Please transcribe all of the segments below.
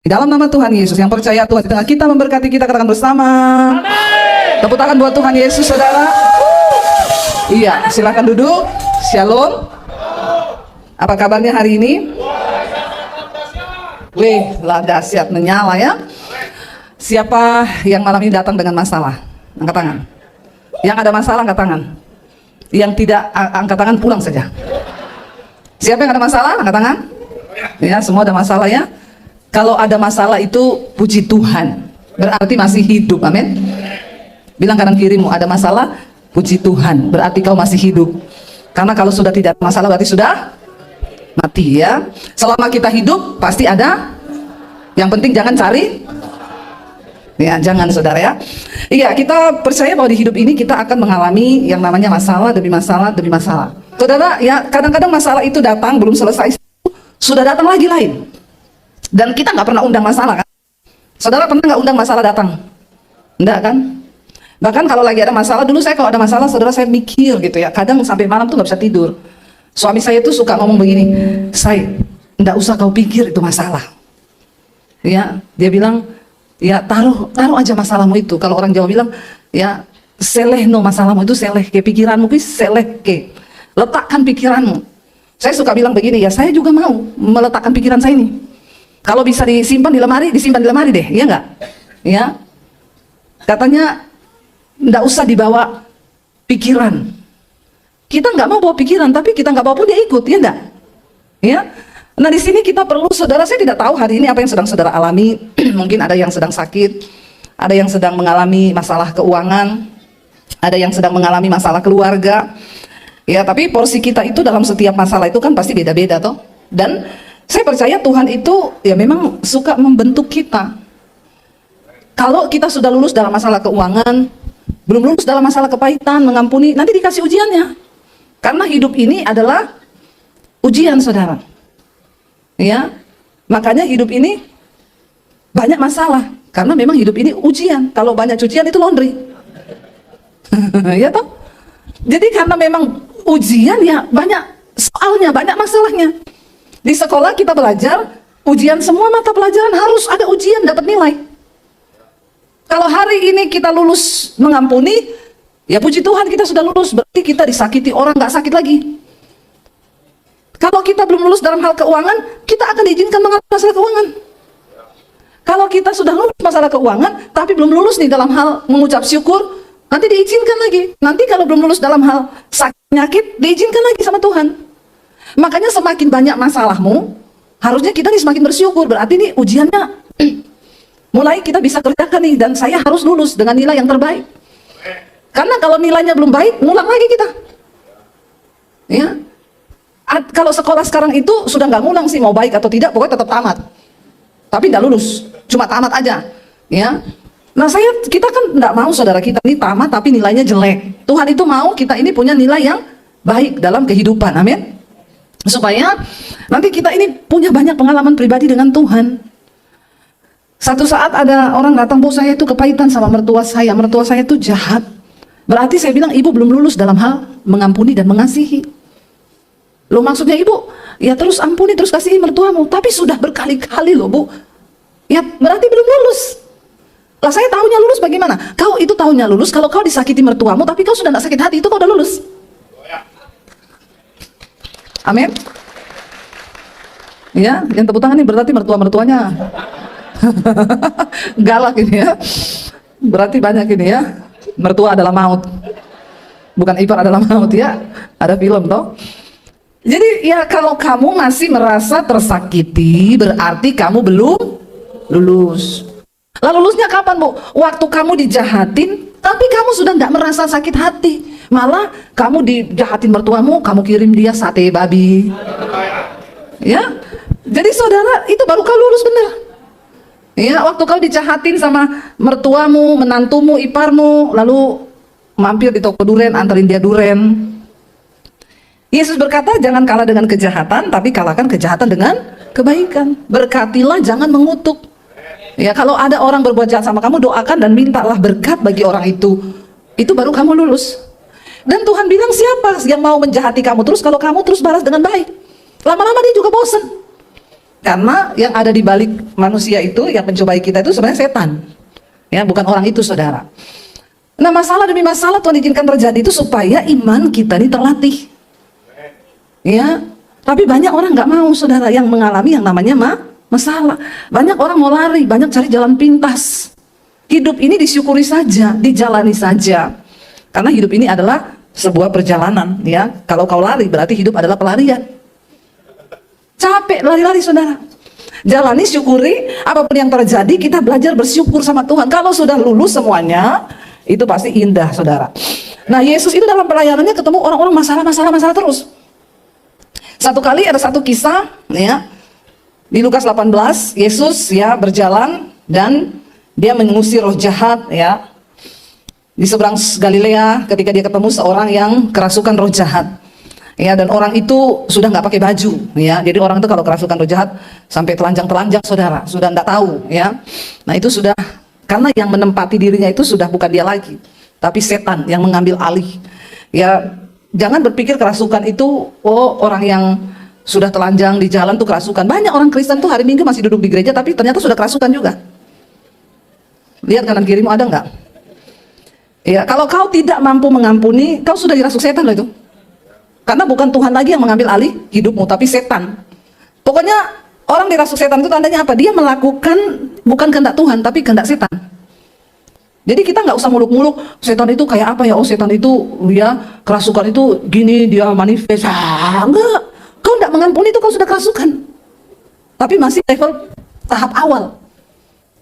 Di dalam nama Tuhan Yesus, yang percaya Tuhan di tengah kita memberkati kita, katakan bersama. Amin. Tepuk tangan buat Tuhan Yesus, saudara. Iya, silakan duduk. Shalom. Apa kabarnya hari ini? Wih, lah dahsyat, menyala ya. Siapa yang malam ini datang dengan masalah? Angkat tangan. Yang ada masalah, angkat tangan. Yang tidak, angkat tangan, pulang saja. Siapa yang ada masalah? Angkat tangan. Ya, semua ada masalah ya. Kalau ada masalah itu puji Tuhan, berarti masih hidup. Amin. Bilang kanan kirimu, ada masalah, puji Tuhan, berarti kau masih hidup. Karena kalau sudah tidak ada masalah berarti sudah mati ya. Selama kita hidup pasti ada. Yang penting jangan cari. Ya, jangan saudara ya. Iya, kita percaya bahwa di hidup ini kita akan mengalami yang namanya masalah demi masalah demi masalah. Saudara, ya kadang-kadang masalah itu datang belum selesai, sudah datang lagi lain. Dan kita nggak pernah undang masalah kan? Saudara pernah nggak undang masalah datang? Enggak kan? Bahkan kalau lagi ada masalah, dulu saya kalau ada masalah, saudara saya mikir gitu ya. Kadang sampai malam tuh nggak bisa tidur. Suami saya tuh suka ngomong begini, "Say, nggak usah kau pikir itu masalah." Ya, dia bilang, ya taruh aja masalahmu itu. Kalau orang Jawa bilang, ya seleh no masalahmu itu, seleh ke pikiranmu, seleh ke. Letakkan pikiranmu. Saya suka bilang begini, ya saya juga mau meletakkan pikiran saya ini. Kalau bisa disimpan di lemari deh, ya enggak? Ya. Katanya enggak usah dibawa pikiran. Kita enggak mau bawa pikiran, tapi kita enggak bawa pun dia ikut, ya enggak? Ya. Nah, di sini kita perlu, saudara, saya tidak tahu hari ini apa yang sedang saudara alami. Mungkin ada yang sedang sakit, ada yang sedang mengalami masalah keuangan, ada yang sedang mengalami masalah keluarga. Ya, tapi porsi kita itu dalam setiap masalah itu kan pasti beda-beda toh. Dan saya percaya Tuhan itu ya memang suka membentuk kita. Kalau kita sudah lulus dalam masalah keuangan, belum lulus dalam masalah kepahitan, mengampuni, nanti dikasih ujiannya. Karena hidup ini adalah ujian, saudara. Ya, makanya hidup ini banyak masalah. Karena memang hidup ini ujian. Kalau banyak cucian itu laundry. Ya toh? Jadi karena memang ujian ya banyak soalnya, banyak masalahnya. Di sekolah kita belajar, ujian semua mata pelajaran harus ada ujian dapat nilai. Kalau hari ini kita lulus mengampuni, ya puji Tuhan kita sudah lulus, berarti kita disakiti orang nggak sakit lagi. Kalau kita belum lulus dalam hal keuangan, kita akan diizinkan mengalami masalah keuangan. Kalau kita sudah lulus masalah keuangan, tapi belum lulus nih dalam hal mengucap syukur, nanti diizinkan lagi. Nanti kalau belum lulus dalam hal sakit penyakit, diizinkan lagi sama Tuhan. Makanya semakin banyak masalahmu, harusnya kita nih semakin bersyukur. Berarti nih ujiannya mulai kita bisa kerjakan nih, dan saya harus lulus dengan nilai yang terbaik. Karena kalau nilainya belum baik, ngulang lagi kita. Ya, kalau sekolah sekarang itu sudah nggak ngulang sih, mau baik atau tidak, pokoknya tetap tamat. Tapi nggak lulus, cuma tamat aja. Ya, nah kita kan nggak mau saudara kita ini tamat tapi nilainya jelek. Tuhan itu mau kita ini punya nilai yang baik dalam kehidupan, amin. Supaya nanti kita ini punya banyak pengalaman pribadi dengan Tuhan. Satu saat ada orang datang, "Bu, saya itu kepahitan sama mertua saya itu jahat." Berarti saya bilang, "Ibu belum lulus dalam hal mengampuni dan mengasihi." Loh, maksudnya Ibu, ya terus ampuni, terus kasihi mertuamu. Tapi sudah berkali-kali loh, Bu. Ya berarti belum lulus. Lah saya tahunya lulus bagaimana? Kau itu tahunya lulus kalau kau disakiti mertuamu, tapi kau sudah tidak sakit hati, itu kau udah lulus. Amin. Ya, yang tepuk tangan ini berarti mertua-mertuanya galak ini ya. Berarti banyak ini ya. Mertua adalah maut. Bukan ipar adalah maut ya. Ada film toh. Jadi ya kalau kamu masih merasa tersakiti, berarti kamu belum lulus. Lalu lulusnya kapan, Bu? Waktu kamu dijahatin, tapi kamu sudah tidak merasa sakit hati. Malah kamu dijahatin mertuamu, kamu kirim dia sate babi. Ya, jadi saudara, itu baru kau lulus bener. Ya, waktu kau dijahatin sama mertuamu, menantumu, iparmu, lalu mampir di toko duren, anterin dia duren. Yesus berkata, jangan kalah dengan kejahatan, tapi kalahkan kejahatan dengan kebaikan. Berkatilah, jangan mengutuk. Ya, kalau ada orang berbuat jahat sama kamu, doakan dan mintalah berkat bagi orang itu. Itu baru kamu lulus. Dan Tuhan bilang, siapa yang mau menjahati kamu terus kalau kamu terus balas dengan baik? Lama-lama dia juga bosan. Karena yang ada di balik manusia itu, yang mencobai kita itu sebenarnya setan. Ya, bukan orang itu, saudara. Nah, masalah demi masalah Tuhan izinkan terjadi itu supaya iman kita ini terlatih. Ya, tapi banyak orang nggak mau, saudara, yang mengalami yang namanya masalah. Banyak orang mau lari, banyak cari jalan pintas. Hidup ini disyukuri saja, dijalani saja. Karena hidup ini adalah sebuah perjalanan, ya. Kalau kau lari berarti hidup adalah pelarian. Capek lari-lari, saudara. Jalani, syukuri, apapun yang terjadi kita belajar bersyukur sama Tuhan. Kalau sudah lulus semuanya, itu pasti indah, saudara. Nah, Yesus itu dalam pelayanannya ketemu orang-orang masalah terus. Satu kali ada satu kisah, ya, di Lukas 18, Yesus ya berjalan dan dia mengusir roh jahat, ya, di seberang Galilea ketika dia ketemu seorang yang kerasukan roh jahat. Ya, dan orang itu sudah nggak pakai baju, ya. Jadi orang itu kalau kerasukan roh jahat sampai telanjang, saudara, sudah nggak tahu, ya. Nah, itu sudah karena yang menempati dirinya itu sudah bukan dia lagi, tapi setan yang mengambil alih. Ya, jangan berpikir kerasukan itu orang yang sudah telanjang di jalan tuh kerasukan. Banyak orang Kristen tuh hari Minggu masih duduk di gereja tapi ternyata sudah kerasukan juga. Lihat kanan kirimu, ada nggak? Ya, kalau kau tidak mampu mengampuni, kau sudah dirasuk setan loh itu. Karena bukan Tuhan lagi yang mengambil alih hidupmu, tapi setan. Pokoknya orang dirasuk setan itu tandanya apa? Dia melakukan bukan kehendak Tuhan, tapi kehendak setan. Jadi kita nggak usah muluk-muluk, setan itu kayak apa ya? Oh, setan itu dia kerasukan itu gini, dia manifest. Enggak. Kau nggak mengampuni itu kau sudah kerasukan. Tapi masih level tahap awal.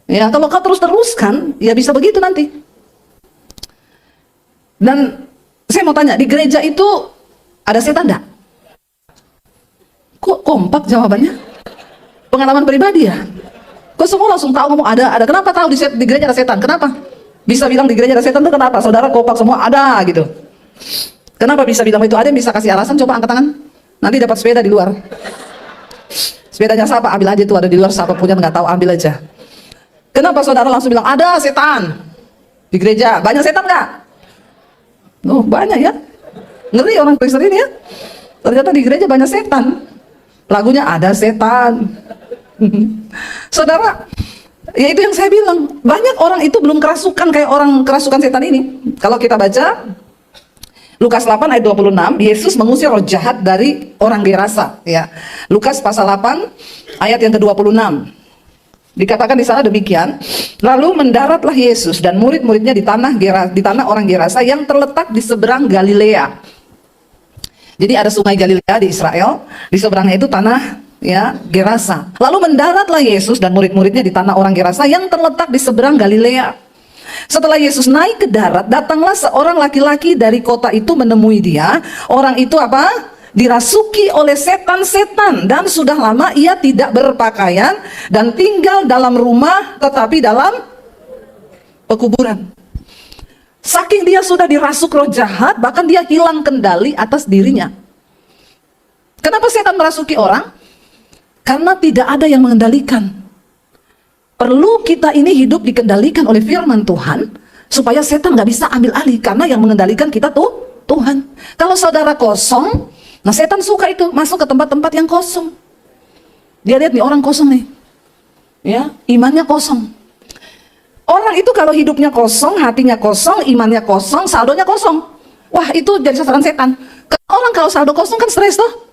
Ya, kalau kau terus-teruskan, ya bisa begitu nanti. Dan saya mau tanya, di gereja itu ada setan enggak? Kok kompak jawabannya? Pengalaman pribadi ya? Kok semua langsung tahu ngomong ada. Kenapa tahu di gereja ada setan? Kenapa? Bisa bilang di gereja ada setan itu kenapa? Saudara kompak semua ada gitu. Kenapa bisa bilang itu? Ada yang bisa kasih alasan? Coba angkat tangan. Nanti dapat sepeda di luar. Sepedanya siapa? Ambil aja tuh, ada di luar, siapa punya nggak tahu, ambil aja. Kenapa saudara langsung bilang ada setan di gereja? Banyak setan nggak? Oh, banyak ya. Ngeri orang Kristen ini ya. Ternyata di gereja banyak setan. Lagunya ada setan. Saudara, ya itu yang saya bilang. Banyak orang itu belum kerasukan kayak orang kerasukan setan ini. Kalau kita baca Lukas 8 ayat 26, Yesus mengusir roh jahat dari orang Gerasa. Ya. Lukas pasal 8 ayat yang ke-26. Dikatakan di sana demikian, lalu mendaratlah Yesus dan murid-muridnya di tanah orang Gerasa yang terletak di seberang Galilea. Jadi ada sungai Galilea di Israel, di seberangnya itu tanah ya Gerasa. Lalu mendaratlah Yesus dan murid-muridnya di tanah orang Gerasa yang terletak di seberang Galilea. Setelah Yesus naik ke darat, datanglah seorang laki-laki dari kota itu menemui dia. Orang itu apa? Dirasuki oleh setan-setan dan sudah lama ia tidak berpakaian dan tinggal dalam rumah tetapi dalam pekuburan. Saking dia sudah dirasuk roh jahat, bahkan dia hilang kendali atas dirinya. Kenapa setan merasuki orang? Karena tidak ada yang mengendalikan. Perlu kita ini hidup dikendalikan oleh firman Tuhan, supaya setan nggak bisa ambil alih, karena yang mengendalikan kita tuh Tuhan. Kalau saudara kosong, nah setan suka itu masuk ke tempat-tempat yang kosong. Dia lihat nih orang kosong nih, ya imannya kosong. Orang itu kalau hidupnya kosong, hatinya kosong, imannya kosong, saldonya kosong. Wah, itu jadi sasaran setan. Orang kalau saldo kosong kan stres tuh.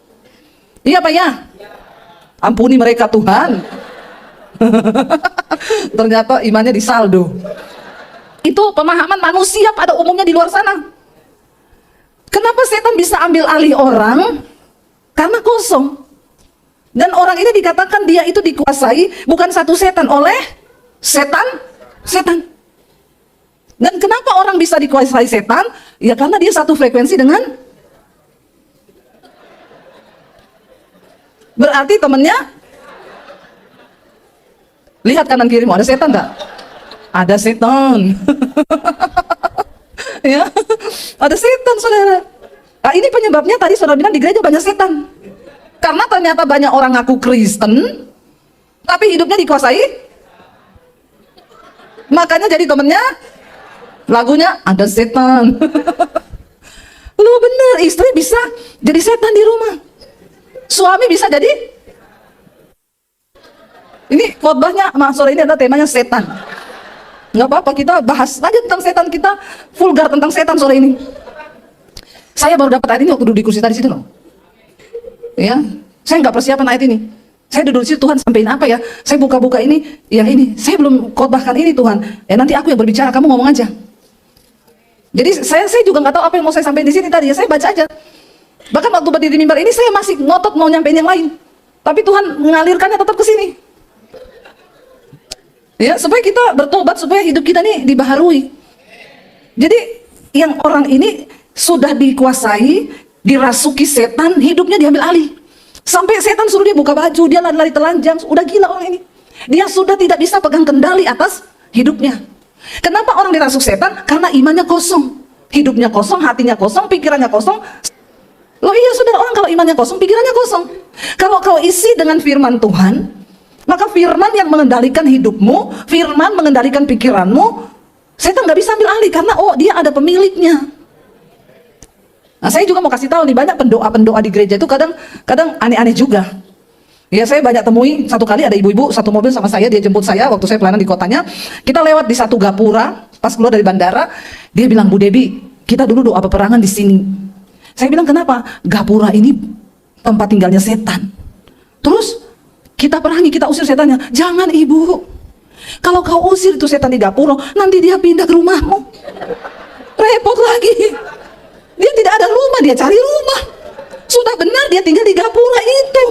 Iya Pak ya? Ampuni mereka Tuhan. Ternyata imannya di saldo. Itu pemahaman manusia pada umumnya di luar sana. Kenapa setan bisa ambil alih orang? Karena kosong. Dan orang ini dikatakan dia itu dikuasai bukan satu setan, oleh setan. Dan kenapa orang bisa dikuasai setan? Ya karena dia satu frekuensi dengan, berarti temennya. Lihat kanan kirimu, ada setan enggak? Ada setan. Ya, ada setan saudara. Nah, ini penyebabnya tadi saudara bilang di gereja banyak setan. Karena ternyata banyak orang ngaku Kristen, tapi hidupnya dikuasai. Makanya jadi temennya, lagunya ada setan. Lu bener, istri bisa jadi setan di rumah. Suami bisa jadi Ini khotbahnya sore ini adalah temanya setan. Nggak apa-apa, kita bahas aja tentang setan, kita vulgar tentang setan sore ini. Saya baru dapat ayat ini waktu duduk di kursi tadi situ loh. Ya, saya nggak persiapan ayat ini. Saya duduk di situ, Tuhan sampaikan apa ya? Saya buka-buka ini, yang ini. Saya belum khotbahkan ini Tuhan. Ya nanti aku yang berbicara, kamu ngomong aja. Jadi saya juga nggak tahu apa yang mau saya sampaikan di sini tadi. Ya saya baca aja. Bahkan waktu berdiri di mimbar ini saya masih ngotot mau nyampein yang lain. Tapi Tuhan mengalirkannya tetap ke sini. Ya, supaya kita bertobat, supaya hidup kita ini dibaharui. Jadi yang orang ini sudah dikuasai, dirasuki setan, hidupnya diambil alih. Sampai setan suruh dia buka baju, dia lari-lari telanjang, udah gila orang ini. Dia sudah tidak bisa pegang kendali atas hidupnya. Kenapa orang dirasuk setan? Karena imannya kosong, hidupnya kosong, hatinya kosong, pikirannya kosong. Loh iya saudara, orang kalau imannya kosong, pikirannya kosong. Kalau kau isi dengan firman Tuhan, maka firman yang mengendalikan hidupmu, firman mengendalikan pikiranmu, setan nggak bisa ambil alih karena dia ada pemiliknya. Nah, saya juga mau kasih tahu nih, banyak pendoa-pendoa di gereja itu kadang aneh-aneh juga. Ya, saya banyak temui, satu kali ada ibu-ibu satu mobil sama saya, dia jemput saya waktu saya pelayanan di kotanya. Kita lewat di satu gapura, pas keluar dari bandara, dia bilang, "Bu Debi, kita dulu doa peperangan di sini." Saya bilang, "Kenapa?" "Gapura ini tempat tinggalnya setan. Terus kita perangi, kita usir setannya." "Jangan ibu, kalau kau usir itu setan di gapura, nanti dia pindah ke rumahmu. Repot lagi. Dia tidak ada rumah, dia cari rumah. Sudah benar dia tinggal di gapura itu."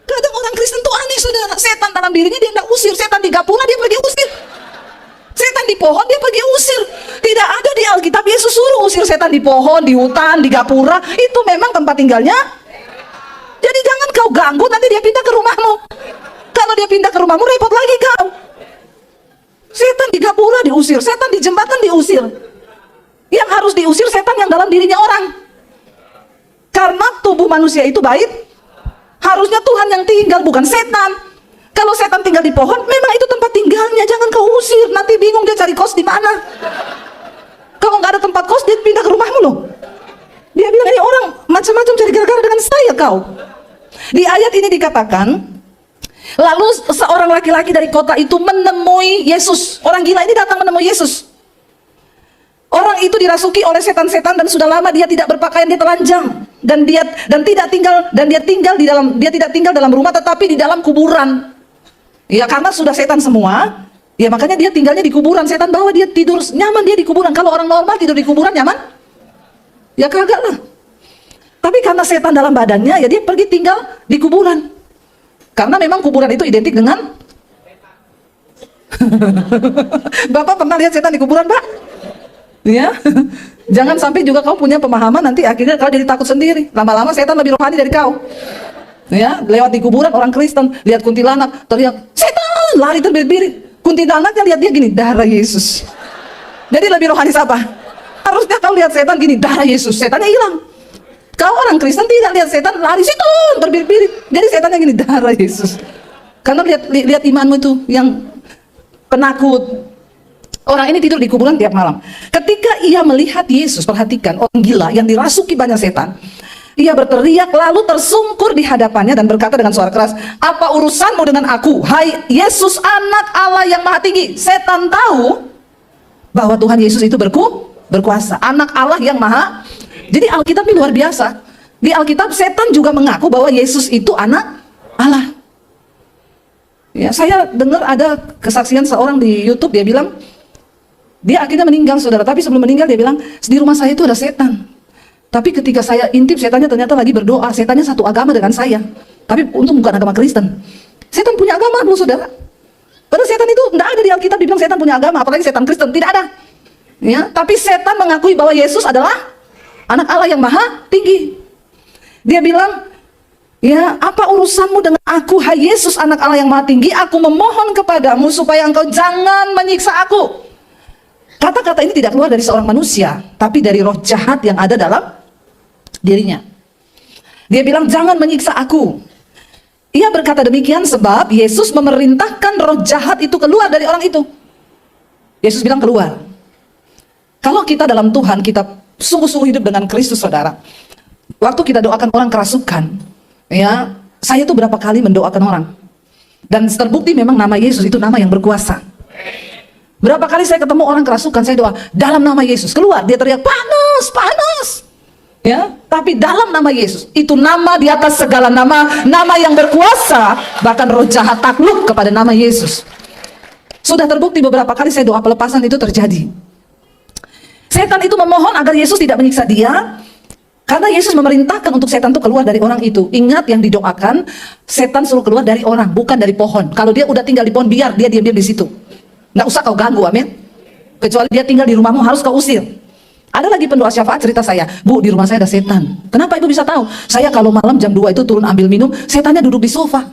Kadang orang Kristen tuh aneh saudara. Setan dalam dirinya dia tidak usir, setan di gapura dia pergi usir. Setan di pohon dia pergi usir. Tidak ada di Alkitab Yesus suruh usir setan di pohon, di hutan, di gapura. Itu memang tempat tinggalnya. Jadi jangan kau ganggu, nanti dia pindah ke rumahmu. Kalau dia pindah ke rumahmu, repot lagi kau. Setan di gapura diusir, setan di jembatan diusir. Yang harus diusir setan yang dalam dirinya orang. Karena tubuh manusia itu baik, harusnya Tuhan yang tinggal, bukan setan. Kalau setan tinggal di pohon, memang itu tempat tinggalnya, jangan kau usir. Nanti bingung dia cari kos di mana. Kalau nggak ada tempat kos, dia pindah ke rumahmu loh. Dia bilang, "Ini orang macam-macam cari gara-gara dengan saya kau." Di ayat ini dikatakan, lalu seorang laki-laki dari kota itu menemui Yesus. Orang gila ini datang menemui Yesus. Orang itu dirasuki oleh setan-setan dan sudah lama dia tidak berpakaian, dia telanjang dan dia tidak tinggal dalam rumah tetapi di dalam kuburan. Ya karena sudah setan semua, ya makanya dia tinggalnya di kuburan. Setan bawa dia tidur nyaman, dia di kuburan. Kalau orang normal tidur di kuburan nyaman? Ya kagak lah. Tapi karena setan dalam badannya, ya dia pergi tinggal di kuburan. Karena memang kuburan itu identik dengan Bapak pernah lihat setan di kuburan, Pak? Ya, jangan sampai juga kau punya pemahaman nanti akhirnya kau jadi takut sendiri. Lama-lama setan lebih rohani dari kau. Ya, lewat di kuburan orang Kristen lihat kuntilanak, teriak setan, lari terbirit-birit. Kuntilanaknya lihat dia gini, darah Yesus. Jadi lebih rohani siapa? Harusnya kau lihat setan gini, darah Yesus, setannya hilang. Kau orang Kristen tidak lihat setan, lari setan terbirit-birit. Jadi setannya gini, darah Yesus. Karena lihat imanmu itu yang penakut. Orang ini tidur di kuburan tiap malam. Ketika ia melihat Yesus, perhatikan, orang gila yang dirasuki banyak setan. Ia berteriak lalu tersungkur di hadapannya dan berkata dengan suara keras, "Apa urusanmu dengan aku, hai Yesus anak Allah yang maha tinggi?" Setan tahu bahwa Tuhan Yesus itu berkuasa, anak Allah yang maha. Jadi Alkitab ini luar biasa. Di Alkitab setan juga mengaku bahwa Yesus itu anak Allah. Ya, saya dengar ada kesaksian seorang di YouTube, dia bilang, dia akhirnya meninggal saudara, tapi sebelum meninggal dia bilang, "Di rumah saya itu ada setan. Tapi ketika saya intip, setannya ternyata lagi berdoa. Setannya satu agama dengan saya. Tapi untung bukan agama Kristen." Setan punya agama loh saudara. Padahal setan itu tidak ada di Alkitab dibilang setan punya agama, apalagi setan Kristen, tidak ada. Ya, tapi setan mengakui bahwa Yesus adalah anak Allah yang maha tinggi. Dia bilang, "Ya, apa urusanmu dengan aku, hai Yesus anak Allah yang maha tinggi? Aku memohon kepadamu supaya engkau jangan menyiksa aku." Kata-kata ini tidak keluar dari seorang manusia, tapi dari roh jahat yang ada dalam dirinya. Dia bilang, "Jangan menyiksa aku." Ia berkata demikian sebab Yesus memerintahkan roh jahat itu keluar dari orang itu. Yesus bilang keluar. Kalau kita dalam Tuhan, kita sungguh-sungguh hidup dengan Kristus saudara. Waktu kita doakan orang kerasukan, ya, saya tuh berapa kali mendoakan orang. Dan terbukti memang nama Yesus itu nama yang berkuasa. Berapa kali saya ketemu orang kerasukan, saya doa, dalam nama Yesus, keluar, dia teriak, panas, panas. Ya, tapi dalam nama Yesus, itu nama di atas segala nama, nama yang berkuasa, bahkan roh jahat takluk kepada nama Yesus. Sudah terbukti beberapa kali saya doa pelepasan itu terjadi. Setan itu memohon agar Yesus tidak menyiksa dia, karena Yesus memerintahkan untuk setan itu keluar dari orang itu. Ingat yang didoakan, setan suruh keluar dari orang, bukan dari pohon. Kalau dia udah tinggal di pohon, biar dia diam-diam di situ. Nggak usah kau ganggu, amin. Kecuali dia tinggal di rumahmu, harus kau usir. Ada lagi pendoa syafaat cerita saya, Bu, di rumah saya ada setan. Kenapa ibu bisa tahu? Saya kalau malam jam 2 itu turun ambil minum, setannya duduk di sofa.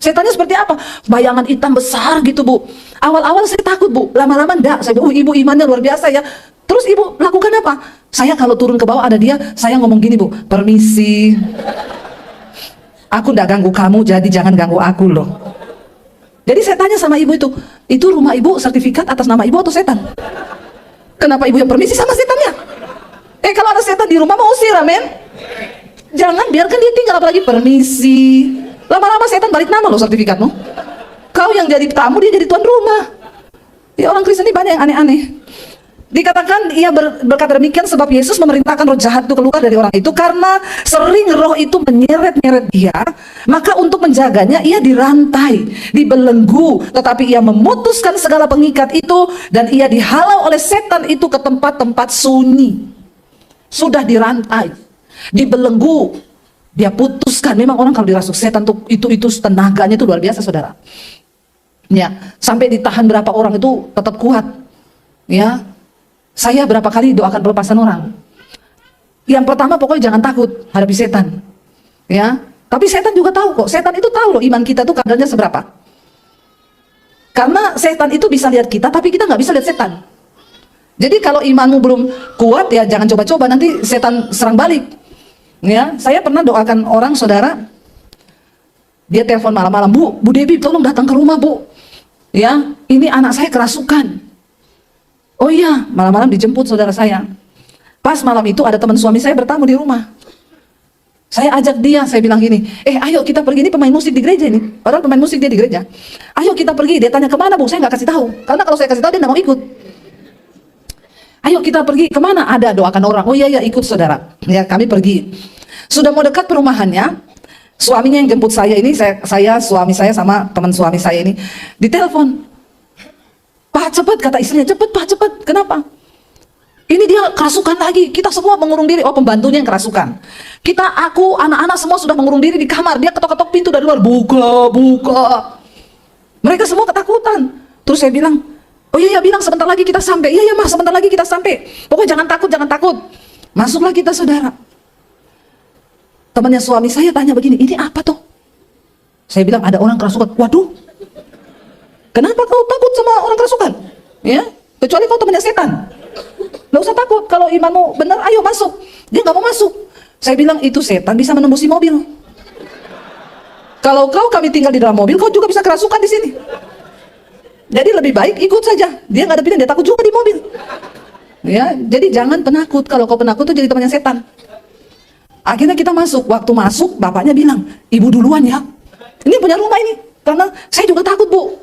Setannya seperti apa? Bayangan hitam besar gitu, Bu. Awal-awal saya takut, Bu. Lama-lama enggak. Saya bilang, ibu imannya luar biasa ya. Terus ibu lakukan apa? Saya kalau turun ke bawah ada dia, saya ngomong gini, Bu, permisi. Aku enggak ganggu kamu, jadi jangan ganggu aku loh. Jadi saya tanya sama ibu itu rumah ibu sertifikat atas nama ibu atau setan? Kenapa ibu yang permisi sama setannya? Kalau ada setan di rumah mau usir, amin. Jangan biarkan dia tinggal, apalagi permisi. Lama-lama setan balik nama loh sertifikatmu. Kau yang jadi tamu, dia jadi tuan rumah. Ya, orang Kristen ini banyak yang aneh-aneh. Dikatakan ia berkata demikian sebab Yesus memerintahkan roh jahat itu keluar dari orang itu karena sering roh itu menyeret-nyeret dia, maka untuk menjaganya ia dirantai, dibelenggu, tetapi ia memutuskan segala pengikat itu dan ia dihalau oleh setan itu ke tempat-tempat sunyi. Sudah dirantai, dibelenggu, dia putuskan. Memang orang kalau dirasuk setan tuh itu tenaganya itu luar biasa, saudara. Ya, sampai ditahan berapa orang itu tetap kuat. Ya. Saya berapa kali doakan pelepasan orang. Yang pertama pokoknya jangan takut hadapi setan. Ya, tapi setan juga tahu kok. Setan itu tahu loh iman kita tuh kadarnya seberapa. Karena setan itu bisa lihat kita, tapi kita nggak bisa lihat setan. Jadi kalau imanmu belum kuat ya jangan coba-coba, nanti setan serang balik. Ya, saya pernah doakan orang, saudara. Dia telepon malam-malam, Bu Debbie tolong datang ke rumah, Bu. Ya, ini anak saya kerasukan. Oh iya, malam-malam dijemput saudara saya. Pas malam itu ada teman suami saya bertamu di rumah. Saya ajak dia, saya bilang gini, ayo kita pergi, ini pemain musik di gereja ini. Padahal pemain musik dia di gereja. Ayo kita pergi, dia tanya kemana, Bu? Saya nggak kasih tahu. Karena kalau saya kasih tahu dia nggak mau ikut. Ayo kita pergi, kemana? Ada doakan orang. Oh iya, ikut saudara. Ya, kami pergi. Sudah mau dekat perumahannya, suaminya yang jemput saya ini, suami saya sama teman suami saya ini, ditelepon. Pak cepat, kata istrinya, cepat Pak, cepat. Kenapa? Ini dia kerasukan lagi. Kita semua mengurung diri. Oh, pembantunya yang kerasukan. Aku, anak-anak semua sudah mengurung diri di kamar. Dia ketok-ketok pintu dari luar. Buka, buka. Mereka semua ketakutan. Terus saya bilang, oh iya, bilang sebentar lagi kita sampai. Iya Mas, sebentar lagi kita sampai. Pokoknya jangan takut, jangan takut. Masuklah kita, saudara. Temannya suami saya tanya begini, ini apa tuh? Saya bilang ada orang kerasukan. Waduh. Kenapa kau takut sama orang kerasukan? Ya, kecuali kau temannya setan. Nggak usah takut, kalau imanmu benar, ayo masuk. Dia nggak mau masuk. Saya bilang itu setan bisa menembusi mobil. Kalau kami tinggal di dalam mobil, kau juga bisa kerasukan di sini. Jadi lebih baik ikut saja. Dia nggak ada pilihan, dia takut juga di mobil. Ya, jadi jangan penakut. Kalau kau penakut tuh jadi temannya setan. Akhirnya kita masuk. Waktu masuk, bapaknya bilang, ibu duluan ya. Ini punya rumah ini. Karena saya juga takut, Bu.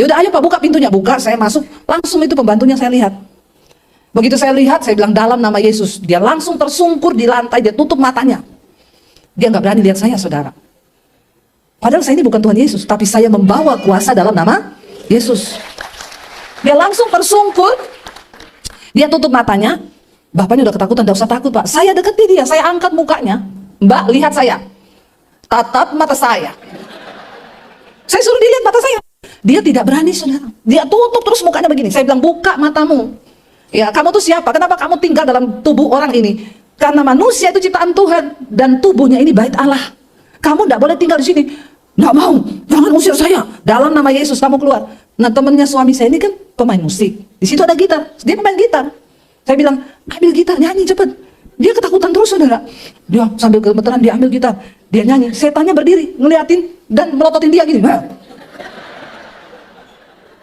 Yaudah ayo Pak, buka pintunya. Buka, saya masuk. Langsung itu pembantunya saya lihat. Begitu saya lihat, saya bilang dalam nama Yesus. Dia langsung tersungkur di lantai, dia tutup matanya. Dia nggak berani lihat saya, saudara. Padahal saya ini bukan Tuhan Yesus, tapi saya membawa kuasa dalam nama Yesus. Dia langsung tersungkur. Dia tutup matanya. Bapaknya udah ketakutan, nggak usah takut Pak. Saya deketi dia, saya angkat mukanya. Mbak, lihat saya. Tatap mata saya. Saya suruh dilihat mata saya. Dia tidak berani, saudara. Dia tutup terus mukanya begini. Saya bilang, buka matamu. Ya, kamu tuh siapa? Kenapa kamu tinggal dalam tubuh orang ini? Karena manusia itu ciptaan Tuhan. Dan tubuhnya ini bait Allah. Kamu tidak boleh tinggal di sini. Nggak mau. Jangan usir saya. Dalam nama Yesus kamu keluar. Nah, temannya suami saya ini kan pemain musik. Di situ ada gitar. Dia pemain gitar. Saya bilang, ambil gitar, nyanyi cepet. Dia ketakutan terus, saudara. Dia sambil gemeteran, dia ambil gitar. Dia nyanyi. Setannya berdiri, ngeliatin dan melototin dia gini.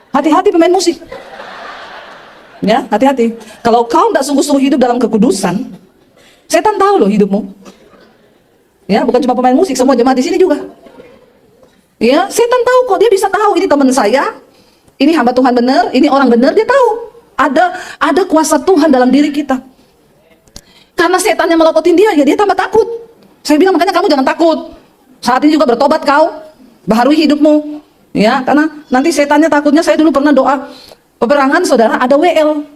Hati-hati pemain musik. Ya, hati-hati. Kalau kau tidak sungguh-sungguh hidup dalam kekudusan, setan tahu loh hidupmu. Ya, bukan cuma pemain musik, semua jemaat di sini juga. Ya, setan tahu kok, dia bisa tahu ini teman saya, ini hamba Tuhan benar, ini orang benar, dia tahu. Ada kuasa Tuhan dalam diri kita. Karena setan yang melototin dia, ya dia tambah takut. Saya bilang makanya kamu jangan takut. Saat ini juga bertobat kau, baharui hidupmu. Ya, karena nanti setannya takutnya. Saya dulu pernah doa peperangan, saudara, ada WL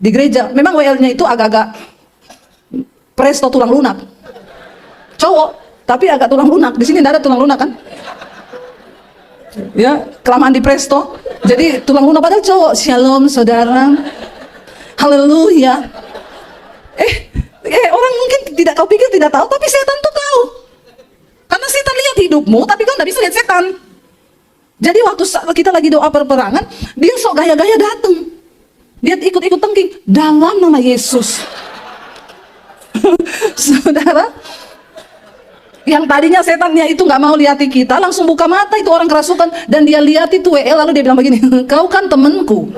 di gereja. Memang WL-nya itu agak-agak presto tulang lunak. Cowok, tapi agak tulang lunak. Di sini tidak ada tulang lunak kan? Ya, kelamaan di presto. Jadi tulang lunak padahal cowok. Shalom, saudara. Haleluya. Orang mungkin tidak, kau pikir tidak tahu, tapi setan tuh tahu. Karena setan lihat hidupmu, tapi kau tidak bisa lihat setan. Jadi waktu kita lagi doa peperangan, dia sok gaya-gaya datang. Dia ikut-ikut tengking dalam nama Yesus. Saudara, yang tadinya setannya itu nggak mau lihati kita, langsung buka mata itu orang kerasukan, dan dia lihat itu WL, lalu dia bilang begini, kau kan temanku.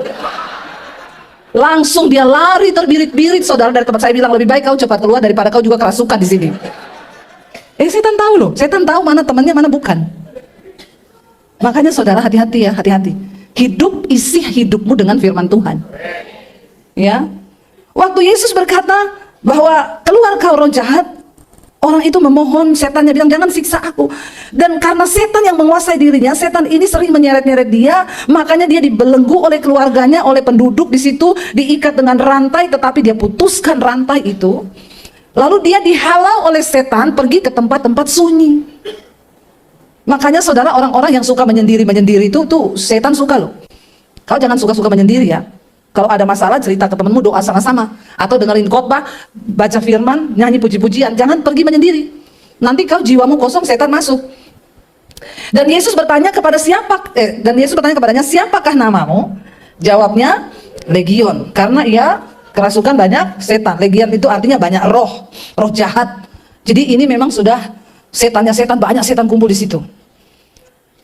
Langsung dia lari terbirit-birit, saudara, dari tempat. Saya bilang lebih baik kau cepat keluar daripada kau juga kerasukan di sini. Setan tahu loh, setan tahu mana temannya mana bukan. Makanya saudara hati-hati ya, hati-hati. Isi hidupmu dengan firman Tuhan. Ya, waktu Yesus berkata bahwa keluar kau roh jahat, orang itu memohon, setannya bilang jangan siksa aku. Dan karena setan yang menguasai dirinya, setan ini sering menyeret-nyeret dia, makanya dia dibelenggu oleh keluarganya, oleh penduduk di situ, diikat dengan rantai, tetapi dia putuskan rantai itu. Lalu dia dihalau oleh setan pergi ke tempat-tempat sunyi. Makanya saudara, orang-orang yang suka menyendiri itu tuh setan suka loh. Kau jangan suka-suka menyendiri ya. Kalau ada masalah cerita ke temanmu, doa sama-sama, atau dengerin khotbah, baca firman, nyanyi puji-pujian. Jangan pergi menyendiri. Nanti kau jiwamu kosong, setan masuk. Dan Yesus bertanya kepadanya, siapakah namamu? Jawabnya, Legion, karena ia kerasukan banyak setan. Legion itu artinya banyak roh jahat. Jadi ini memang sudah setannya setan, banyak setan kumpul di situ.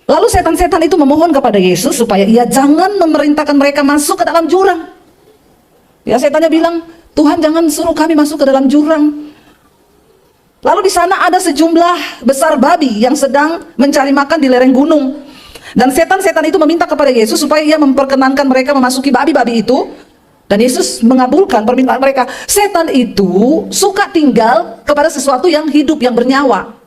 Lalu setan-setan itu memohon kepada Yesus supaya ia jangan memerintahkan mereka masuk ke dalam jurang. Ya, setannya bilang, Tuhan jangan suruh kami masuk ke dalam jurang. Lalu di sana ada sejumlah besar babi yang sedang mencari makan di lereng gunung. Dan setan-setan itu meminta kepada Yesus supaya ia memperkenankan mereka memasuki babi-babi itu. Dan Yesus mengabulkan permintaan mereka. Setan itu suka tinggal kepada sesuatu yang hidup, yang bernyawa.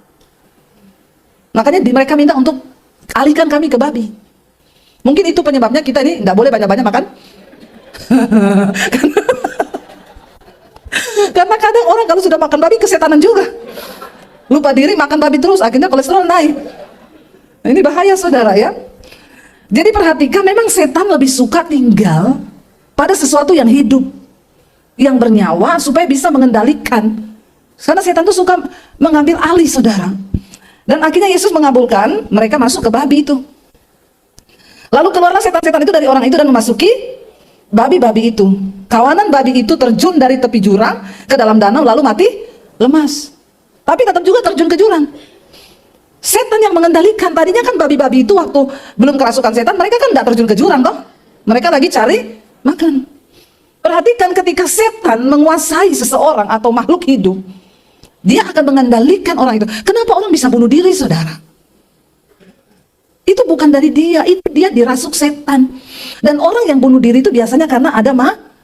Makanya mereka minta untuk alihkan kami ke babi. Mungkin itu penyebabnya kita ini tidak boleh banyak-banyak makan. Karena kadang orang kalau sudah makan babi kesetanan juga. Lupa diri makan babi terus, akhirnya kolesterol naik. Ini bahaya saudara ya. Jadi perhatikan, memang setan lebih suka tinggal pada sesuatu yang hidup, yang bernyawa, supaya bisa mengendalikan. Karena setan itu suka mengambil alih saudara. Dan akhirnya Yesus mengabulkan mereka masuk ke babi itu. Lalu keluarlah setan-setan itu dari orang itu dan memasuki babi-babi itu. Kawanan babi itu terjun dari tepi jurang ke dalam danau lalu mati lemas. Tapi tetap juga terjun ke jurang. Setan yang mengendalikan, tadinya kan babi-babi itu waktu belum kerasukan setan, mereka kan tidak terjun ke jurang toh. Mereka lagi cari makan. Perhatikan, ketika setan menguasai seseorang atau makhluk hidup, dia akan mengendalikan orang itu. Kenapa orang bisa bunuh diri saudara? Itu bukan dari dia, itu dia dirasuk setan. Dan orang yang bunuh diri itu biasanya karena ada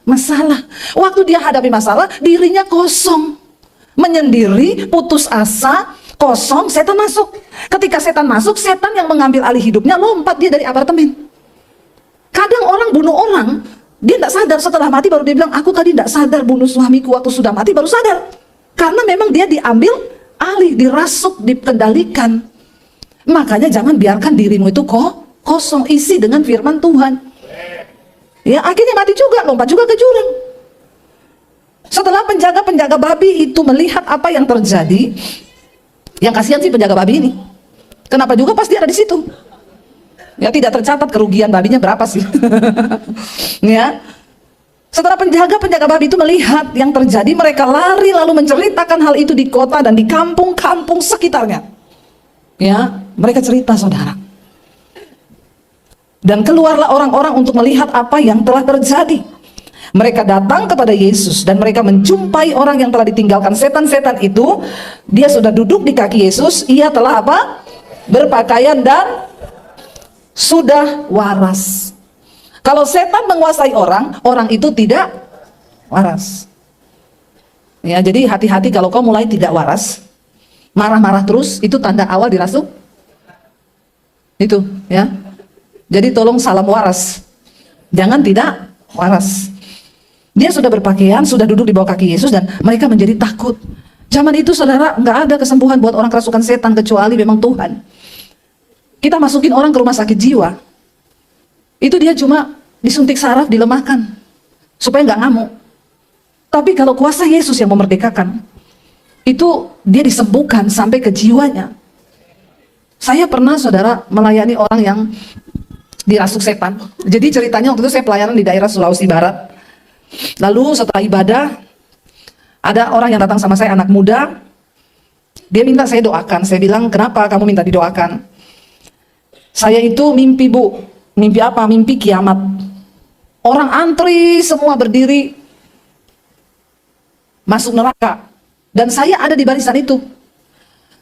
masalah. Waktu dia hadapi masalah, dirinya kosong, menyendiri, putus asa, kosong, setan masuk. Ketika setan masuk, setan yang mengambil alih hidupnya, lompat dia dari apartemen. Kadang orang bunuh orang, dia tidak sadar, setelah mati baru dia bilang, aku tadi tidak sadar bunuh suamiku, waktu sudah mati baru sadar. Karena memang dia diambil alih, dirasuk, dikendalikan. Makanya jangan biarkan dirimu itu kosong, isi dengan firman Tuhan. Ya, akhirnya mati juga, lompat juga ke jurang. Setelah penjaga-penjaga babi itu melihat apa yang terjadi, yang kasihan sih penjaga babi ini. Kenapa juga pas dia ada di situ? Ya, tidak tercatat kerugian babinya berapa sih. Ya. Setelah penjaga-penjaga babi itu melihat yang terjadi, mereka lari lalu menceritakan hal itu di kota dan di kampung-kampung sekitarnya. Ya, mereka cerita saudara. Dan keluarlah orang-orang untuk melihat apa yang telah terjadi. Mereka datang kepada Yesus dan mereka menjumpai orang yang telah ditinggalkan setan-setan itu. Dia sudah duduk di kaki Yesus. Ia telah apa? berpakaian dan sudah waras. Kalau setan menguasai orang, orang itu tidak waras. Ya, jadi hati-hati kalau kau mulai tidak waras, marah-marah terus, itu tanda awal dirasuk. Itu, ya. Jadi tolong salam waras. Jangan tidak waras. Dia sudah berpakaian, sudah duduk di bawah kaki Yesus, dan mereka menjadi takut. Zaman itu saudara, nggak ada kesembuhan buat orang kerasukan setan kecuali memang Tuhan. Kita masukin orang ke rumah sakit jiwa, itu dia cuma disuntik saraf, dilemahkan supaya nggak ngamuk. Tapi kalau kuasa Yesus yang memerdekakan, itu dia disembuhkan sampai ke jiwanya. Saya pernah saudara melayani orang yang dirasuk setan. Jadi ceritanya waktu itu saya pelayanan di daerah Sulawesi Barat. Lalu setelah ibadah, ada orang yang datang sama saya, anak muda. Dia minta saya doakan. Saya bilang, kenapa kamu minta didoakan? Saya itu mimpi, Bu. Mimpi apa? Mimpi kiamat. Orang antri semua berdiri masuk neraka, dan saya ada di barisan itu.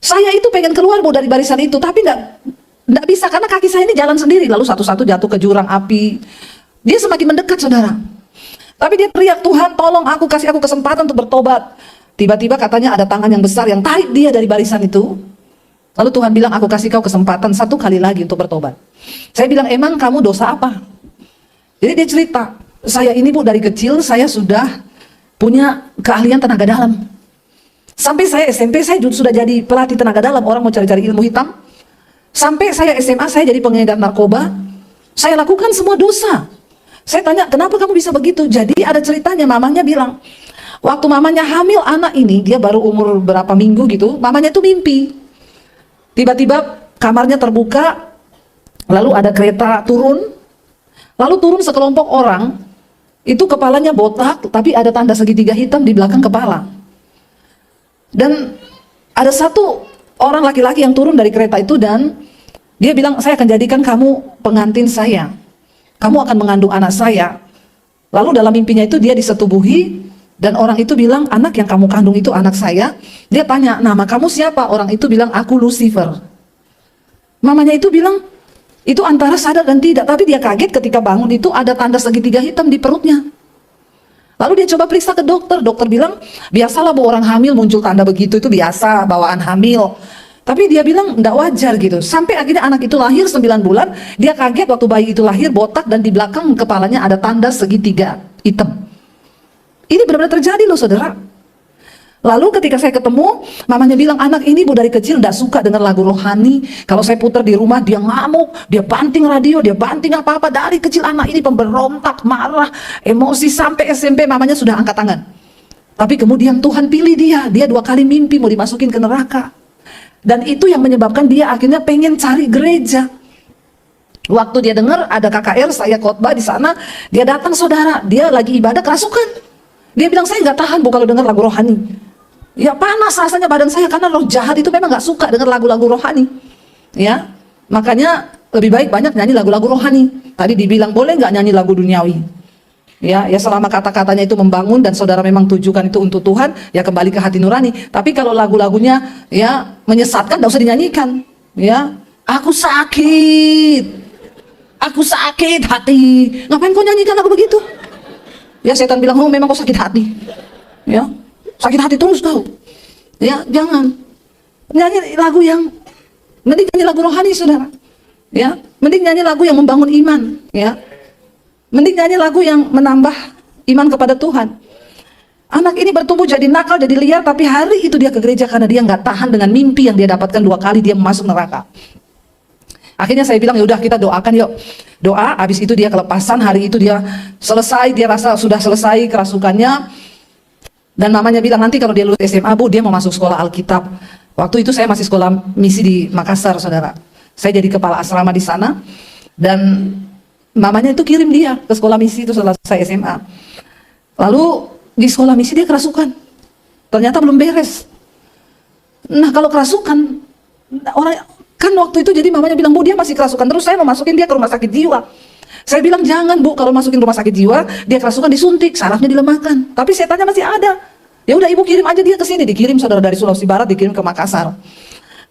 Saya itu pengen keluar, Bu, dari barisan itu, tapi nggak bisa karena kaki saya ini jalan sendiri. Lalu satu-satu jatuh ke jurang api. Dia semakin mendekat, saudara. Tapi dia teriak, Tuhan tolong aku, kasih aku kesempatan untuk bertobat. Tiba-tiba katanya ada tangan yang besar yang tarik dia dari barisan itu. Lalu Tuhan bilang, aku kasih kau kesempatan satu kali lagi untuk bertobat. Saya bilang, emang kamu dosa apa? Jadi dia cerita, saya ini, Bu, dari kecil saya sudah punya keahlian tenaga dalam. Sampai saya SMP saya sudah jadi pelatih tenaga dalam, orang mau cari-cari ilmu hitam. Sampai saya SMA saya jadi pengedar narkoba. Saya lakukan semua dosa. Saya tanya, kenapa kamu bisa begitu? Jadi ada ceritanya, mamanya bilang, waktu mamanya hamil anak ini, dia baru umur berapa minggu gitu, mamanya itu mimpi. Tiba-tiba kamarnya terbuka, lalu ada kereta turun, lalu turun sekelompok orang. Itu kepalanya botak, tapi ada tanda segitiga hitam di belakang kepala. Dan ada satu orang laki-laki yang turun dari kereta itu, dan dia bilang, saya akan jadikan kamu pengantin saya. Kamu akan mengandung anak saya. Lalu dalam mimpinya itu dia disetubuhi, dan orang itu bilang, anak yang kamu kandung itu anak saya. Dia tanya, nama kamu siapa? Orang itu bilang, aku Lucifer. Mamanya itu bilang, itu antara sadar dan tidak, tapi dia kaget ketika bangun itu ada tanda segitiga hitam di perutnya. Lalu dia coba periksa ke dokter, dokter bilang, biasalah, Bu, orang hamil muncul tanda begitu, itu biasa, bawaan hamil. Tapi dia bilang, enggak wajar gitu. Sampai akhirnya anak itu lahir 9 bulan, dia kaget waktu bayi itu lahir, botak, dan di belakang kepalanya ada tanda segitiga hitam. Ini benar-benar terjadi loh, saudara. Lalu ketika saya ketemu, mamanya bilang, anak ini, Bu, dari kecil tidak suka dengar lagu rohani. Kalau saya putar di rumah, dia ngamuk, dia banting radio, dia banting apa-apa. Dari kecil anak ini pemberontak, marah, emosi. Sampai SMP mamanya sudah angkat tangan. Tapi kemudian Tuhan pilih dia 2 kali mimpi mau dimasukin ke neraka. Dan itu yang menyebabkan dia akhirnya pengen cari gereja. Waktu dia dengar ada KKR, saya khotbah di sana, dia datang, saudara, dia lagi ibadah kerasukan. Dia bilang, saya nggak tahan, Bu, kalau dengar lagu rohani. Ya panas rasanya badan saya, karena roh jahat itu memang nggak suka dengar lagu-lagu rohani. Ya, makanya lebih baik banyak nyanyi lagu-lagu rohani. Tadi dibilang, boleh nggak nyanyi lagu duniawi? Ya selama kata-katanya itu membangun dan saudara memang tujukan itu untuk Tuhan, ya kembali ke hati nurani. Tapi kalau lagu-lagunya ya menyesatkan, nggak usah dinyanyikan. Ya, aku sakit hati. Ngapain kau nyanyikan lagu begitu? Ya setan bilang, oh memang kau sakit hati. Ya, sakit hati terus kau. Ya, jangan nyanyi lagu yang, mending nyanyi lagu rohani, saudara. Ya, mending nyanyi lagu yang membangun iman. Ya, mending nyanyi lagu yang menambah iman kepada Tuhan. Anak ini bertumbuh jadi nakal, jadi liar, tapi hari itu dia ke gereja karena dia nggak tahan dengan mimpi yang dia dapatkan 2 kali dia masuk neraka. Akhirnya saya bilang, ya udah kita doakan yuk. Doa, habis itu dia kelepasan, hari itu dia selesai, dia rasa sudah selesai kerasukannya. Dan mamanya bilang, nanti kalau dia lulus SMA, Bu, dia mau masuk sekolah Alkitab. Waktu itu saya masih sekolah misi di Makassar, saudara. Saya jadi kepala asrama di sana. Dan mamanya itu kirim dia ke sekolah misi itu setelah saya SMA. Lalu di sekolah misi dia kerasukan. Ternyata belum beres. Nah, kalau kerasukan, orang kan waktu itu jadi mamanya bilang, Bu, dia masih kerasukan terus, saya mau masukin dia ke rumah sakit jiwa. Saya bilang, jangan, Bu, kalau masukin rumah sakit jiwa, dia kerasukan disuntik, sarafnya dilemahkan. Tapi setannya masih ada. Ya udah, Ibu kirim aja dia ke sini. Dikirim, saudara, dari Sulawesi Barat, dikirim ke Makassar.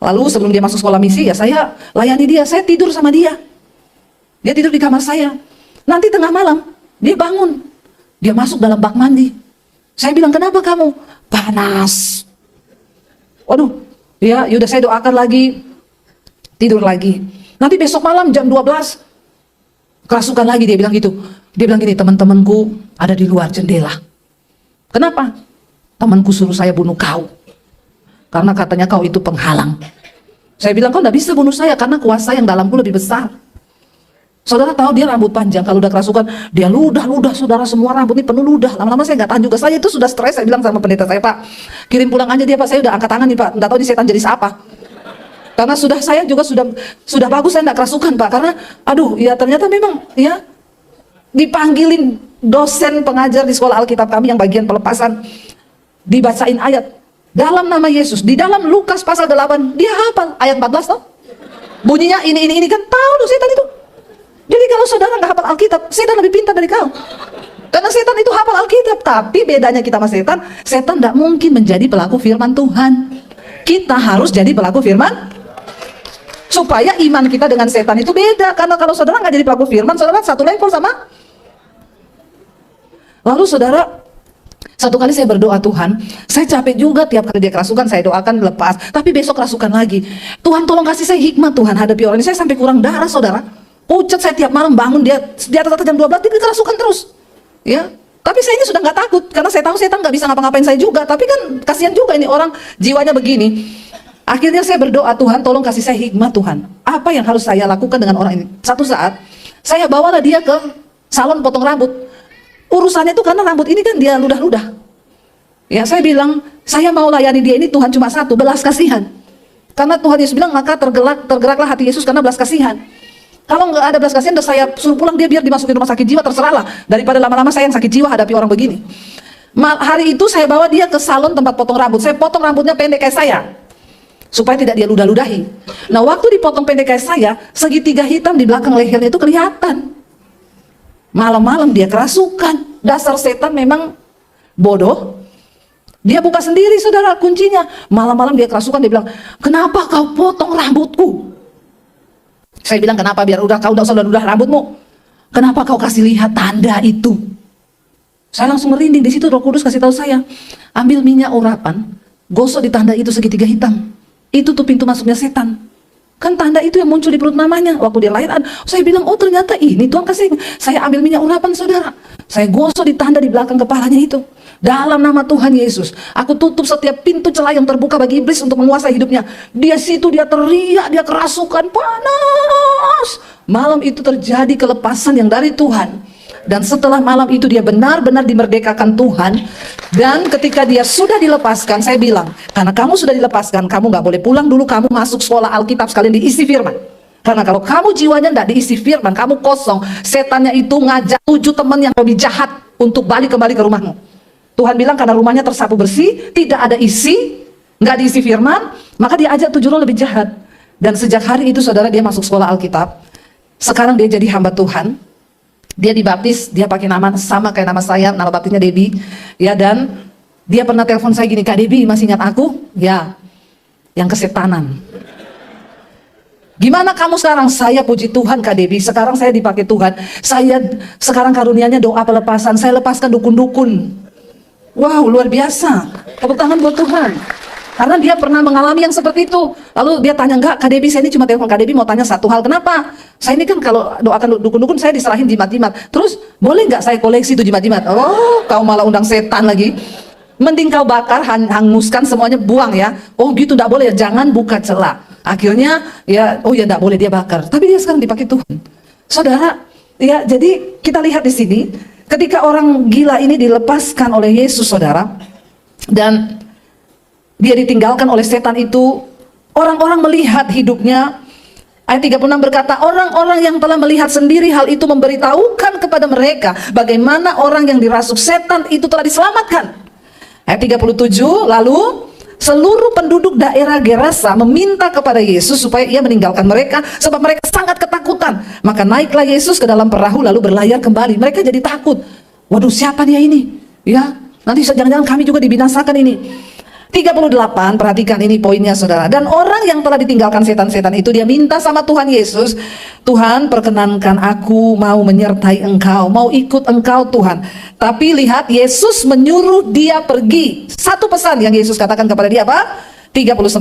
Lalu sebelum dia masuk sekolah misi, ya saya layani dia, saya tidur sama dia. Dia tidur di kamar saya. Nanti tengah malam, dia bangun. Dia masuk dalam bak mandi. Saya bilang, kenapa kamu? Panas. Waduh, ya yaudah saya doakan lagi. Tidur lagi. Nanti besok malam jam 12, kerasukan lagi, dia bilang gitu. Dia bilang gini, teman-temanku ada di luar jendela. Kenapa? Temanku suruh saya bunuh kau. Karena katanya kau itu penghalang. Saya bilang, kau tidak bisa bunuh saya karena kuasa yang dalamku lebih besar. Saudara tahu dia rambut panjang, kalau udah kerasukan, dia ludah, saudara, semua rambut ini penuh ludah. Lama-lama saya nggak tahan juga, saya itu sudah stres, saya bilang sama pendeta saya, Pak, kirim pulang aja dia, Pak, saya udah angkat tangan nih, Pak, nggak tahu di setan jadi siapa. Karena saya juga sudah bagus, saya nggak kerasukan, Pak, karena, aduh, ya ternyata memang, ya, dipanggilin dosen pengajar di sekolah Alkitab kami yang bagian pelepasan, dibacain ayat, dalam nama Yesus, di dalam Lukas pasal 8, dia hafal ayat 14 toh. Bunyinya ini kan tahu tuh setan itu. Jadi kalau saudara nggak hafal Alkitab, setan lebih pintar dari kau. Karena setan itu hafal Alkitab, tapi bedanya kita sama setan tidak mungkin menjadi pelaku firman Tuhan. Kita harus jadi pelaku firman supaya iman kita dengan setan itu beda. Karena kalau saudara nggak jadi pelaku firman, saudara satu level sama. Lalu saudara, satu kali saya berdoa, Tuhan, saya capek juga tiap kali dia kerasukan, saya doakan lepas, tapi besok kerasukan lagi. Tuhan tolong kasih saya hikmat, Tuhan, hadapi orang ini. Saya sampai kurang darah, saudara. Pucat saya tiap malam bangun, dia di atas jam 12, dia kerasukan terus. Ya, tapi saya ini sudah nggak takut, karena saya tahu setan nggak bisa ngapa-ngapain saya juga. Tapi kan kasihan juga ini orang jiwanya begini. Akhirnya saya berdoa, Tuhan tolong kasih saya hikmat, Tuhan. Apa yang harus saya lakukan dengan orang ini? Satu saat, saya bawalah dia ke salon potong rambut. Urusannya itu karena rambut ini kan dia ludah-ludah. Ya, saya bilang, saya mau layani dia ini Tuhan cuma satu, belas kasihan. Karena Tuhan Yesus bilang, maka tergeraklah hati Yesus karena belas kasihan. Kalau nggak ada belas kasihan, saya suruh pulang dia biar dimasukin rumah sakit jiwa, terserahlah. Daripada lama-lama saya yang sakit jiwa hadapi orang begini. Hari itu saya bawa dia ke salon tempat potong rambut. Saya potong rambutnya pendek kayak saya, supaya tidak dia ludah-ludahi. Nah, waktu dipotong pendek kayak saya, segitiga hitam di belakang lehernya itu kelihatan. Malam-malam dia kerasukan. Dasar setan memang bodoh. Dia buka sendiri, saudara, kuncinya. Malam-malam dia kerasukan, dia bilang, kenapa kau potong rambutku? Saya bilang, kenapa? Biar kau udah ludah rambutmu. Kenapa kau kasih lihat tanda itu? Saya langsung merinding. Di situ Roh Kudus kasih tahu saya, ambil minyak urapan, gosok di tanda itu segitiga hitam. Itu tuh pintu masuknya setan. Kan tanda itu yang muncul di perut mamanya waktu dia lahir. Saya bilang, oh ternyata ini Tuhan kasih. Saya ambil minyak urapan, saudara. Saya gosok di tanda di belakang kepalanya itu. Dalam nama Tuhan Yesus, aku tutup setiap pintu celah yang terbuka bagi iblis untuk menguasai hidupnya. Dia situ, dia teriak, dia kerasukan, panas. Malam itu terjadi kelepasan yang dari Tuhan. Dan setelah malam itu dia benar-benar dimerdekakan Tuhan. Dan ketika dia sudah dilepaskan, saya bilang, karena kamu sudah dilepaskan, kamu gak boleh pulang dulu, kamu masuk sekolah Alkitab sekalian diisi firman. Karena kalau kamu jiwanya tidak diisi firman, kamu kosong. Setannya itu ngajak 7 teman yang lebih jahat untuk balik kembali ke rumahmu. Tuhan bilang karena rumahnya tersapu bersih, tidak ada isi, nggak diisi firman, maka dia ajak 7 orang lebih jahat. Dan sejak hari itu, saudara, dia masuk sekolah Alkitab. Sekarang dia jadi hamba Tuhan. Dia dibaptis, dia pakai nama sama kayak nama saya, nama baptisnya Debbie. Ya, dan dia pernah telepon saya gini, Kak Debbie, masih ingat aku? Ya, yang kesetanan. Gimana kamu sekarang? Saya puji Tuhan, Kak Debbie, sekarang saya dipakai Tuhan. Saya sekarang karunianya doa pelepasan, saya lepaskan dukun-dukun. Wow, luar biasa. Tepuk tangan buat Tuhan. Karena dia pernah mengalami yang seperti itu. Lalu dia tanya, enggak, Kak Debbie, saya ini cuma telepon Kak Debbie mau tanya satu hal. Kenapa? Saya ini kan kalau doakan dukun-dukun, saya diserahin jimat-jimat. Terus, boleh nggak saya koleksi itu jimat-jimat? Oh, kau malah undang setan lagi. Mending kau bakar, hanguskan semuanya, buang ya. Oh gitu, enggak boleh ya, jangan buka celah. Akhirnya, ya, oh ya enggak boleh dia bakar. Tapi dia sekarang dipakai Tuhan. Saudara, ya, jadi kita lihat di sini, ketika orang gila ini dilepaskan oleh Yesus, saudara, dan dia ditinggalkan oleh setan itu, orang-orang melihat hidupnya. Ayat 36 berkata, orang-orang yang telah melihat sendiri hal itu memberitahukan kepada mereka bagaimana orang yang dirasuk setan itu telah diselamatkan. Ayat 37, lalu seluruh penduduk daerah Gerasa meminta kepada Yesus supaya ia meninggalkan mereka, sebab mereka sangat ketakutan. Maka naiklah Yesus ke dalam perahu lalu berlayar kembali. Mereka jadi takut. Waduh, siapa dia ini? Ya, nanti jangan-jangan kami juga dibinasakan ini. 38, perhatikan ini poinnya saudara. Dan orang yang telah ditinggalkan setan-setan itu, dia minta sama Tuhan Yesus, Tuhan perkenankan aku mau menyertai engkau, mau ikut engkau Tuhan. Tapi lihat, Yesus menyuruh dia pergi. Satu pesan yang Yesus katakan kepada dia apa? 39,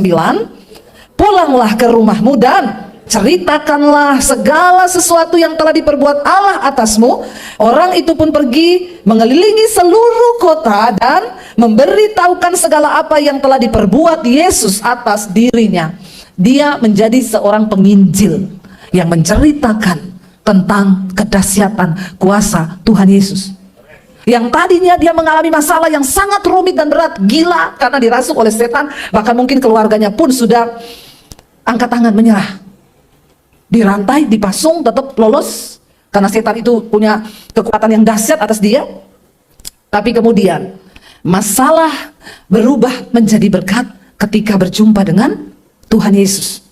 pulanglah ke rumahmu dan ceritakanlah segala sesuatu yang telah diperbuat Allah atasmu. Orang itu pun pergi mengelilingi seluruh kota dan memberitahukan segala apa yang telah diperbuat Yesus atas dirinya. Dia menjadi seorang penginjil yang menceritakan tentang kedahsyatan kuasa Tuhan Yesus. Yang tadinya dia mengalami masalah yang sangat rumit dan berat, gila karena dirasuk oleh setan, bahkan mungkin keluarganya pun sudah angkat tangan menyerah. Dirantai, dipasung, tetap lolos karena setan itu punya kekuatan yang dahsyat atas dia. Tapi kemudian masalah berubah menjadi berkat ketika berjumpa dengan Tuhan Yesus.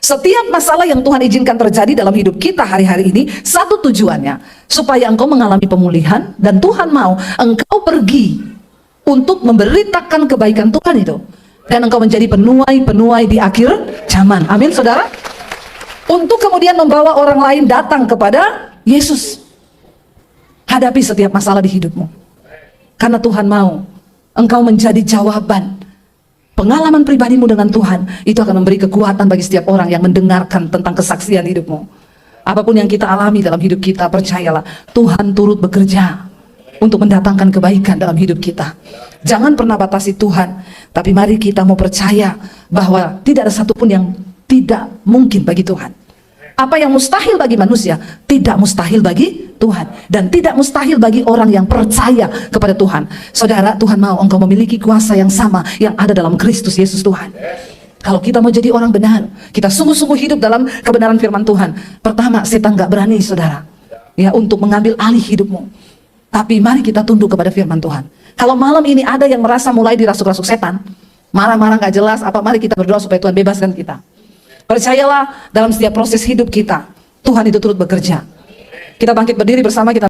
Setiap masalah yang Tuhan izinkan terjadi dalam hidup kita hari-hari ini, satu tujuannya, supaya engkau mengalami pemulihan, dan Tuhan mau engkau pergi untuk memberitakan kebaikan Tuhan itu, dan engkau menjadi penuai-penuai di akhir zaman. Amin saudara. Untuk kemudian membawa orang lain datang kepada Yesus. Hadapi setiap masalah di hidupmu, karena Tuhan mau engkau menjadi jawaban. Pengalaman pribadimu dengan Tuhan itu akan memberi kekuatan bagi setiap orang yang mendengarkan tentang kesaksian hidupmu. Apapun yang kita alami dalam hidup kita, percayalah Tuhan turut bekerja untuk mendatangkan kebaikan dalam hidup kita. Jangan pernah batasi Tuhan, tapi mari kita mau percaya bahwa tidak ada satupun yang tidak mungkin bagi Tuhan. Apa yang mustahil bagi manusia, tidak mustahil bagi Tuhan. Dan tidak mustahil bagi orang yang percaya kepada Tuhan. Saudara, Tuhan mau engkau memiliki kuasa yang sama yang ada dalam Kristus Yesus Tuhan. Kalau kita mau jadi orang benar, kita sungguh-sungguh hidup dalam kebenaran firman Tuhan. Pertama, setan gak berani saudara, ya, untuk mengambil alih hidupmu. Tapi mari kita tunduk kepada firman Tuhan. Kalau malam ini ada yang merasa mulai dirasuk-rasuk setan, marah-marah gak jelas apa, mari kita berdoa supaya Tuhan bebaskan kita. Percayalah, dalam setiap proses hidup kita, Tuhan itu turut bekerja. Kita bangkit berdiri bersama, kita